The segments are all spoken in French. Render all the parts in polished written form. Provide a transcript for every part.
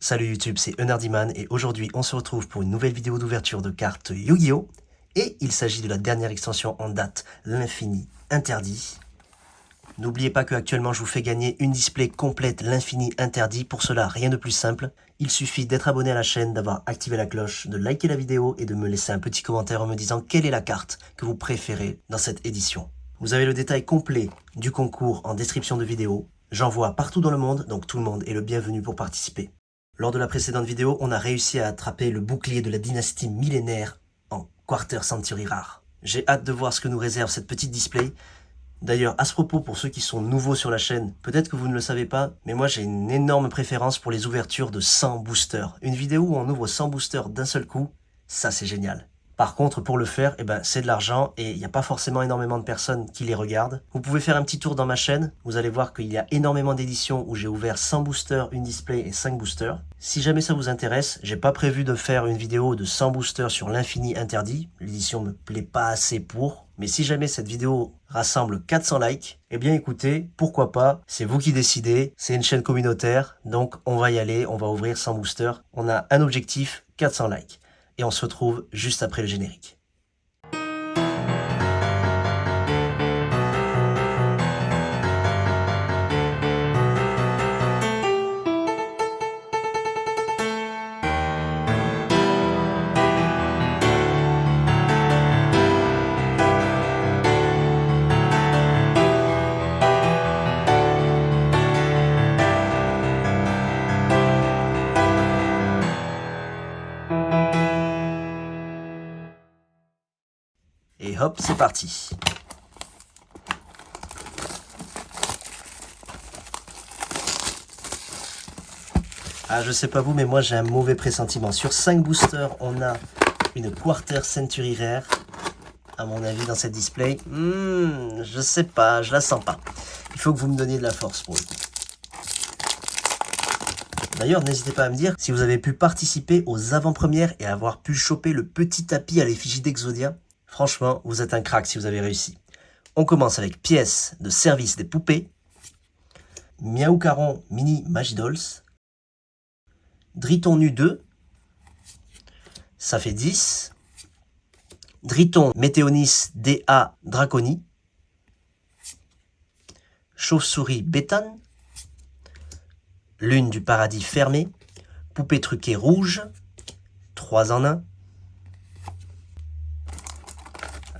Salut YouTube, c'est Unnerdyman et aujourd'hui on se retrouve pour une nouvelle vidéo d'ouverture de cartes Yu-Gi-Oh! Et il s'agit de la dernière extension en date, l'Infini Interdit. N'oubliez pas qu'actuellement je vous fais gagner une display complète, l'Infini Interdit. Pour cela, rien de plus simple. Il suffit d'être abonné à la chaîne, d'avoir activé la cloche, de liker la vidéo et de me laisser un petit commentaire en me disant quelle est la carte que vous préférez dans cette édition. Vous avez le détail complet du concours en description de vidéo. J'envoie partout dans le monde, donc tout le monde est le bienvenu pour participer. Lors de la précédente vidéo, on a réussi à attraper le bouclier de la dynastie millénaire en Quarter Century rare. J'ai hâte de voir ce que nous réserve cette petite display. D'ailleurs, à ce propos, pour ceux qui sont nouveaux sur la chaîne, peut-être que vous ne le savez pas, mais moi j'ai une énorme préférence pour les ouvertures de 100 boosters. Une vidéo où on ouvre 100 boosters d'un seul coup, ça c'est génial. Par contre, pour le faire, c'est de l'argent et il n'y a pas forcément énormément de personnes qui les regardent. Vous pouvez faire un petit tour dans ma chaîne, vous allez voir qu'il y a énormément d'éditions où j'ai ouvert 100 boosters, une display et 5 boosters. Si jamais ça vous intéresse, j'ai pas prévu de faire une vidéo de 100 boosters sur l'Infini Interdit. L'édition me plaît pas assez pour. Mais si jamais cette vidéo rassemble 400 likes, eh bien écoutez, pourquoi pas, c'est vous qui décidez, c'est une chaîne communautaire, donc on va y aller, on va ouvrir 100 boosters. On a un objectif, 400 likes. Et on se retrouve juste après le générique. Et hop, c'est parti. Ah, je sais pas vous, mais moi j'ai un mauvais pressentiment. Sur 5 boosters, on a une Quarter Century rare. À mon avis, dans cette display, je sais pas, je la sens pas. Il faut que vous me donniez de la force pour le coup. D'ailleurs, n'hésitez pas à me dire si vous avez pu participer aux avant-premières et avoir pu choper le petit tapis à l'effigie d'Exodia. Franchement, vous êtes un crack si vous avez réussi. On commence avec pièces de service des poupées, Miaou Caron Mini Magidolls, Driton Nu 2, ça fait 10, Driton Météonis DA Draconi, Chauve-souris Béthane, Lune du paradis fermée, Poupée truquée rouge, 3 en 1.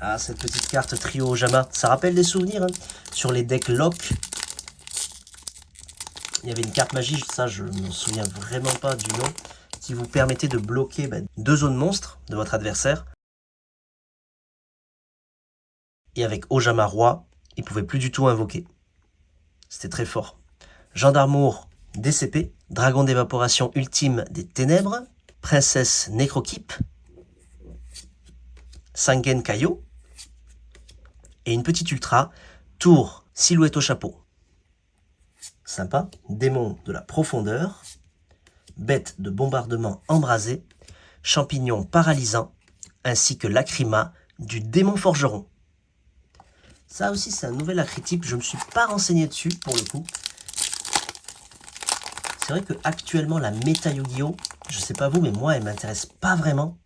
Ah, cette petite carte trio Ojama, ça rappelle des souvenirs, hein. Sur les decks lock, il y avait une carte magie, ça je ne me souviens vraiment pas du nom, qui vous permettait de bloquer 2 zones monstres de votre adversaire. Et avec Ojama Roi, il ne pouvait plus du tout invoquer. C'était très fort. Gendarmour DCP, Dragon d'évaporation ultime des ténèbres, Princesse Nécrokeep, Sangen Kaio, et une petite ultra, Tour Silhouette au chapeau. Sympa. Démon de la profondeur, Bête de bombardement embrasée, Champignon paralysant, ainsi que Lacrima du démon forgeron. Ça aussi c'est un nouvel archétype, je ne me suis pas renseigné dessus pour le coup. C'est vrai que actuellement la méta Yu-Gi-Oh! Je sais pas vous, mais moi elle m'intéresse pas vraiment.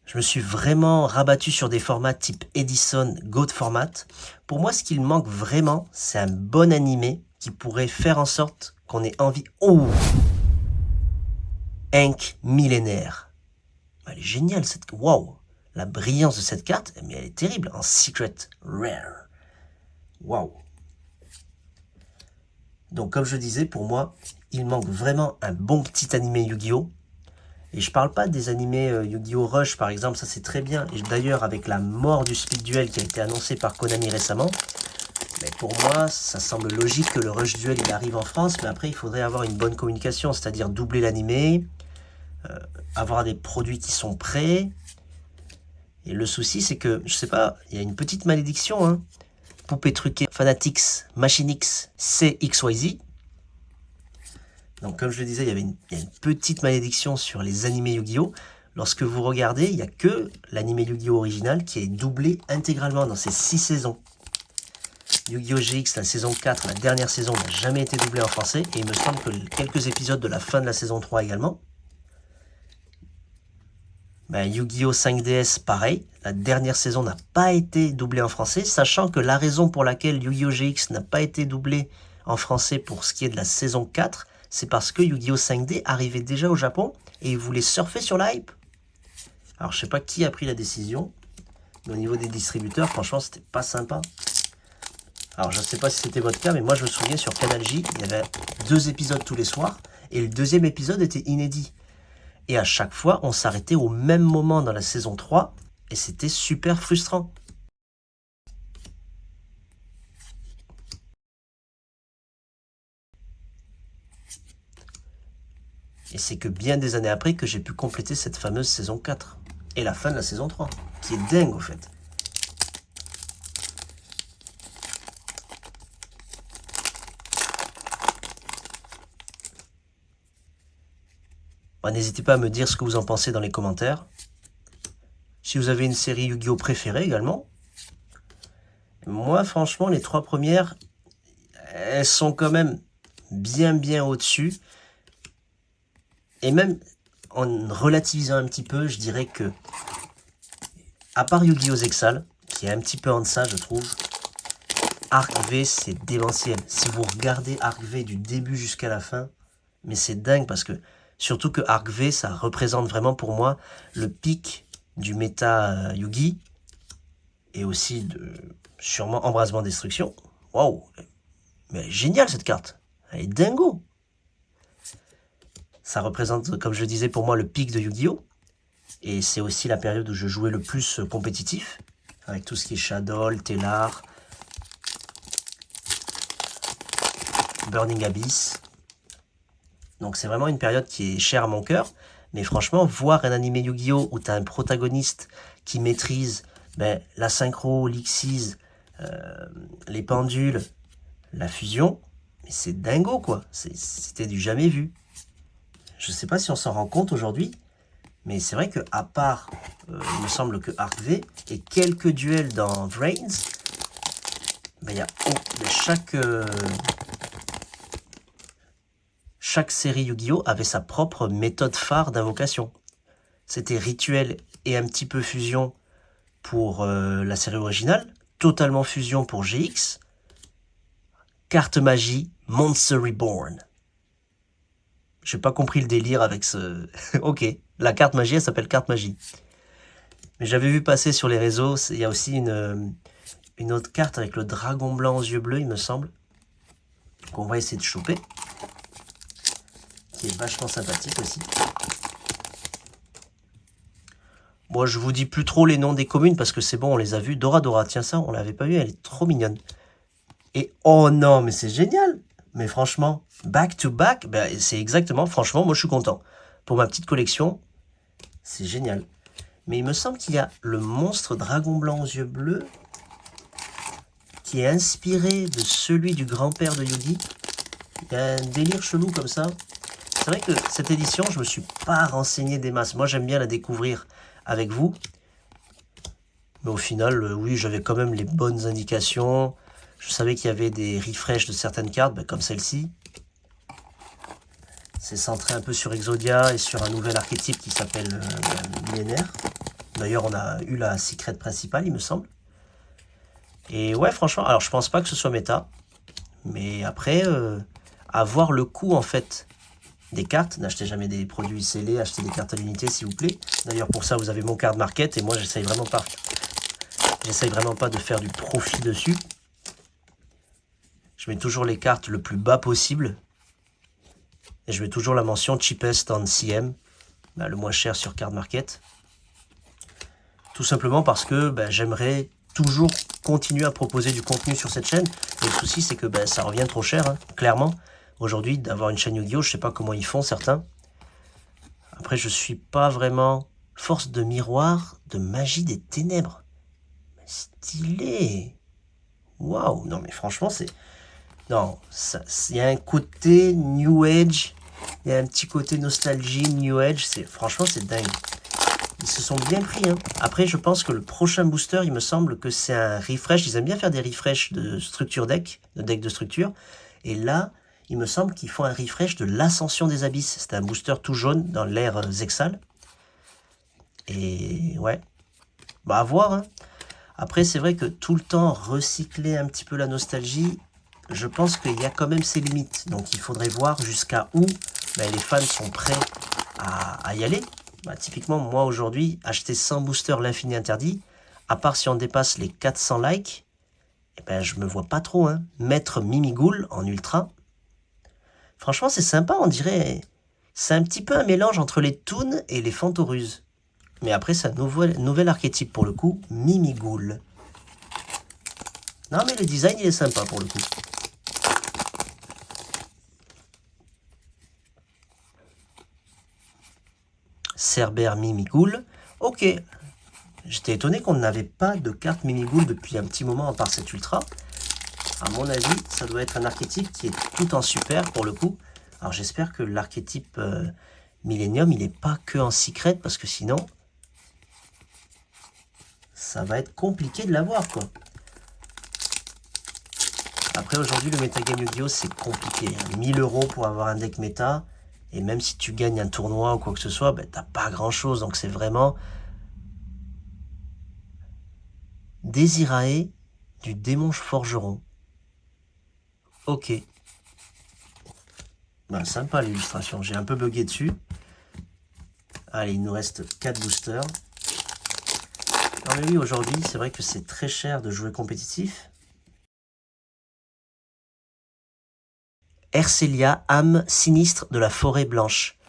Je me suis vraiment rabattu sur des formats type Edison, Goat Format. Pour moi, ce qu'il manque vraiment, c'est un bon animé qui pourrait faire en sorte qu'on ait envie... Oh! Ink millénaire. Elle est géniale cette... Waouh! La brillance de cette carte, mais elle est terrible. En Secret Rare. Waouh! Donc comme je disais, pour moi, il manque vraiment un bon petit animé Yu-Gi-Oh! Et je parle pas des animés Yu-Gi-Oh! Rush par exemple, ça c'est très bien. Et d'ailleurs avec la mort du Speed Duel qui a été annoncé par Konami récemment, mais pour moi ça semble logique que le Rush Duel il arrive en France, mais après il faudrait avoir une bonne communication, c'est-à-dire doubler l'animé, avoir des produits qui sont prêts. Et le souci c'est que, je sais pas, il y a une petite malédiction, hein. Poupée truquée, Fanatics, Machinix, CXYZ. Donc comme je le disais, il y a une petite malédiction sur les animés Yu-Gi-Oh! Lorsque vous regardez, il n'y a que l'animé Yu-Gi-Oh! Original qui est doublé intégralement dans ces 6 saisons. Yu-Gi-Oh! GX, la saison 4, la dernière saison, n'a jamais été doublée en français. Et il me semble que quelques épisodes de la fin de la saison 3 également. Ben, Yu-Gi-Oh! 5DS, pareil. La dernière saison n'a pas été doublée en français. Sachant que la raison pour laquelle Yu-Gi-Oh! GX n'a pas été doublée en français pour ce qui est de la saison 4, c'est parce que Yu-Gi-Oh! 5D arrivait déjà au Japon et ils voulaient surfer sur la hype. Alors, je sais pas qui a pris la décision. Mais au niveau des distributeurs, franchement, c'était pas sympa. Alors, je ne sais pas si c'était votre cas, mais moi, je me souviens sur Canal J, il y avait 2 épisodes tous les soirs, et le deuxième épisode était inédit. Et à chaque fois, on s'arrêtait au même moment dans la saison 3, et c'était super frustrant. Et c'est que bien des années après que j'ai pu compléter cette fameuse saison 4, et la fin de la saison 3, qui est dingue, au fait. N'hésitez pas à me dire ce que vous en pensez dans les commentaires. Si vous avez une série Yu-Gi-Oh! Préférée également. Moi, franchement, les 3 premières, elles sont quand même bien au-dessus. Et même en relativisant un petit peu, je dirais que, à part Yu-Gi-Oh! Zexal, qui est un petit peu en deçà, je trouve, Arc V, c'est démentiel. Si vous regardez Arc V du début jusqu'à la fin, mais c'est dingue parce que, surtout que Arc V, ça représente vraiment pour moi le pic du méta Yugi et aussi de sûrement Embrasement Destruction. Waouh! Mais elle est géniale cette carte. Elle est dingo. Ça représente, comme je disais, pour moi le pic de Yu-Gi-Oh! Et c'est aussi la période où je jouais le plus compétitif, avec tout ce qui est Shadow, Tellar, Burning Abyss. Donc c'est vraiment une période qui est chère à mon cœur. Mais franchement, voir un animé Yu-Gi-Oh! Où tu as un protagoniste qui maîtrise la synchro, l'Xyz, les pendules, la fusion, mais c'est dingo quoi. C'était du jamais vu. Je sais pas si on s'en rend compte aujourd'hui, mais c'est vrai que à part, il me semble que Arc V et quelques duels dans Vrains, il y a chaque série Yu-Gi-Oh! Avait sa propre méthode phare d'invocation. C'était rituel et un petit peu fusion pour la série originale, totalement fusion pour GX, carte magie, Monster Reborn. J'ai pas compris le délire avec ce... Ok, la carte magie, elle s'appelle carte magie. Mais j'avais vu passer sur les réseaux, il y a aussi une autre carte avec le dragon blanc aux yeux bleus, il me semble, qu'on va essayer de choper, qui est vachement sympathique aussi. Bon, je vous dis plus trop les noms des communes parce que c'est bon, on les a vus. Dora Dora, tiens ça, on l'avait pas vu, elle est trop mignonne. Et oh non, mais c'est génial! Mais franchement, back to back, c'est exactement, franchement, moi je suis content. Pour ma petite collection, c'est génial. Mais il me semble qu'il y a le monstre dragon blanc aux yeux bleus qui est inspiré de celui du grand-père de Yugi. Il y a un délire chelou comme ça. C'est vrai que cette édition, je me suis pas renseigné des masses. Moi, j'aime bien la découvrir avec vous. Mais au final, oui, j'avais quand même les bonnes indications. Je savais qu'il y avait des refreshs de certaines cartes, comme celle-ci. C'est centré un peu sur Exodia et sur un nouvel archétype qui s'appelle Millénaire. D'ailleurs, on a eu la secret principale, il me semble. Et ouais, franchement, alors je pense pas que ce soit méta. Mais après, avoir le coût, en fait, des cartes. N'achetez jamais des produits scellés, achetez des cartes à l'unité, s'il vous plaît. D'ailleurs, pour ça, vous avez mon card market. Et moi, j'essaye vraiment pas de faire du profit dessus. Je mets toujours les cartes le plus bas possible. Et je mets toujours la mention cheapest on CM, le moins cher sur Card Market. Tout simplement parce que j'aimerais toujours continuer à proposer du contenu sur cette chaîne. Et le souci, c'est que ça revient trop cher, hein, clairement. Aujourd'hui, d'avoir une chaîne Yu-Gi-Oh! Je sais pas comment ils font, certains. Après, je suis pas vraiment force de miroir de magie des ténèbres. Stylé! Waouh! Non, mais franchement, c'est... Non, il y a un côté New Age, il y a un petit côté nostalgie, New Age, franchement c'est dingue. Ils se sont bien pris, hein. Après, je pense que le prochain booster, il me semble que c'est un refresh. Ils aiment bien faire des refreshs de structure deck, de deck de structure. Et là, il me semble qu'ils font un refresh de l'Ascension des Abysses. C'est un booster tout jaune dans l'ère Zexal. Et ouais, bah à voir, hein. Après, c'est vrai que tout le temps recycler un petit peu la nostalgie, je pense qu'il y a quand même ses limites. Donc il faudrait voir jusqu'à où ben, les fans sont prêts à y aller. Bah, typiquement, moi aujourd'hui, acheter 100 boosters l'infini interdit, à part si on dépasse les 400 likes, eh ben, je me vois pas trop. Hein. Mettre Mimigoul en ultra, franchement c'est sympa, on dirait. C'est un petit peu un mélange entre les Toons et les Fantorus. Mais après, c'est un nouvel archétype pour le coup, Mimigoul. Non mais le design il est sympa pour le coup. Cerbère Mimigoul. Ok. J'étais étonné qu'on n'avait pas de carte Mimigoul depuis un petit moment à part cette ultra. À mon avis, ça doit être un archétype qui est tout en super pour le coup. Alors j'espère que l'archétype Millennium, il n'est pas que en secret parce que sinon, ça va être compliqué de l'avoir quoi. Après aujourd'hui, le metagame Yu-Gi-Oh c'est compliqué. 1000 € pour avoir un deck méta. Et même si tu gagnes un tournoi ou quoi que ce soit, ben, t'as pas grand chose. Donc c'est vraiment Désirae du démon forgeron. Ok. Ben, sympa l'illustration. J'ai un peu bugué dessus. Allez, il nous reste 4 boosters. Non mais oui, aujourd'hui, c'est vrai que c'est très cher de jouer compétitif. Ercelia, âme sinistre de la forêt blanche.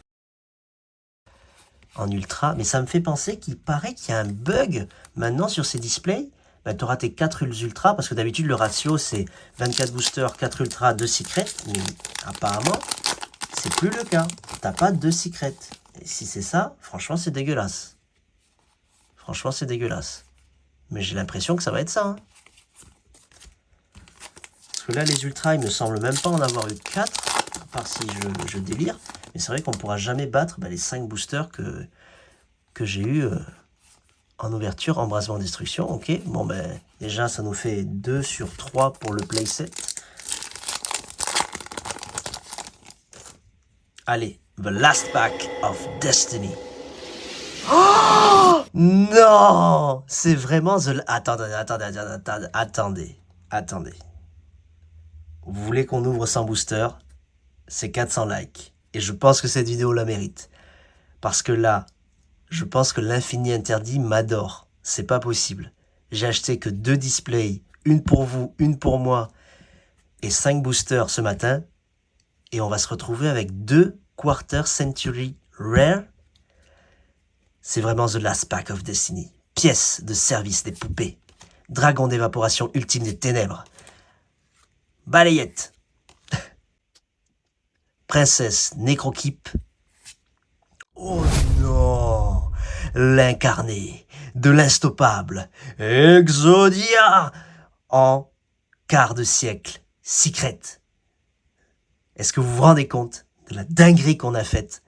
En ultra, mais ça me fait penser qu'il paraît qu'il y a un bug maintenant sur ces displays. Ben, tu auras tes 4 ultras, parce que d'habitude le ratio c'est 24 boosters, 4 ultras, 2 secrets, mais apparemment c'est plus le cas. T'as pas 2 secrets. Et si c'est ça, franchement c'est dégueulasse. Franchement c'est dégueulasse. Mais j'ai l'impression que ça va être ça. Hein. Parce que là les ultras, il me semble même pas en avoir eu 4, à part si je délire. Mais c'est vrai qu'on pourra jamais battre les 5 boosters que j'ai eu en ouverture, embrasement, destruction. Ok, bon ben déjà ça nous fait 2 sur 3 pour le playset. Allez, The Last Pack of Destiny. Oh non, c'est vraiment the... Attendez. Vous voulez qu'on ouvre 100 boosters? C'est 400 likes. Et je pense que cette vidéo la mérite. Parce que là, je pense que l'infini interdit m'adore. C'est pas possible. J'ai acheté que 2 displays, une pour vous, une pour moi, et 5 boosters ce matin. Et on va se retrouver avec 2 Quarter Century Rare. C'est vraiment The Last Pack of Destiny. Pièce de service des poupées. Dragon d'évaporation ultime des ténèbres. Balayette. Princesse Nécrokeep. Oh non! L'incarné de l'instoppable Exodia en quart de siècle secret. Est-ce que vous vous rendez compte de la dinguerie qu'on a faite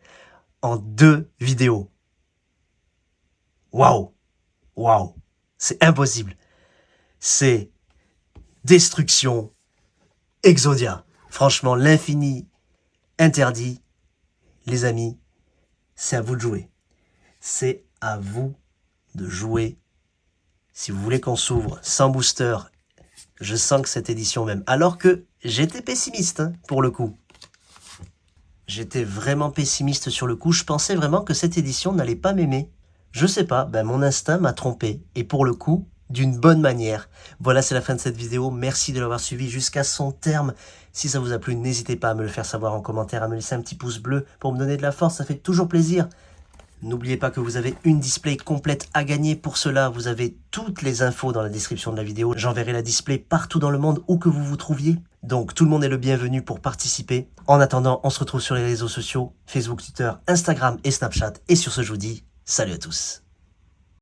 en 2 vidéos? Waouh! Waouh! C'est impossible. C'est destruction Exodia. Franchement, l'infini interdit, les amis, c'est à vous de jouer. C'est à vous de jouer. Si vous voulez qu'on s'ouvre sans booster, je sens que cette édition même, alors que j'étais pessimiste hein, pour le coup. J'étais vraiment pessimiste sur le coup. Je pensais vraiment que cette édition n'allait pas m'aimer. Je sais pas, mon instinct m'a trompé. Et pour le coup, d'une bonne manière. Voilà, c'est la fin de cette vidéo. Merci de l'avoir suivi jusqu'à son terme. Si ça vous a plu, n'hésitez pas à me le faire savoir en commentaire, à me laisser un petit pouce bleu pour me donner de la force. Ça fait toujours plaisir. N'oubliez pas que vous avez une display complète à gagner. Pour cela, vous avez toutes les infos dans la description de la vidéo. J'enverrai la display partout dans le monde où que vous vous trouviez. Donc tout le monde est le bienvenu pour participer. En attendant, on se retrouve sur les réseaux sociaux, Facebook, Twitter, Instagram et Snapchat. Et sur ce, je vous dis salut à tous.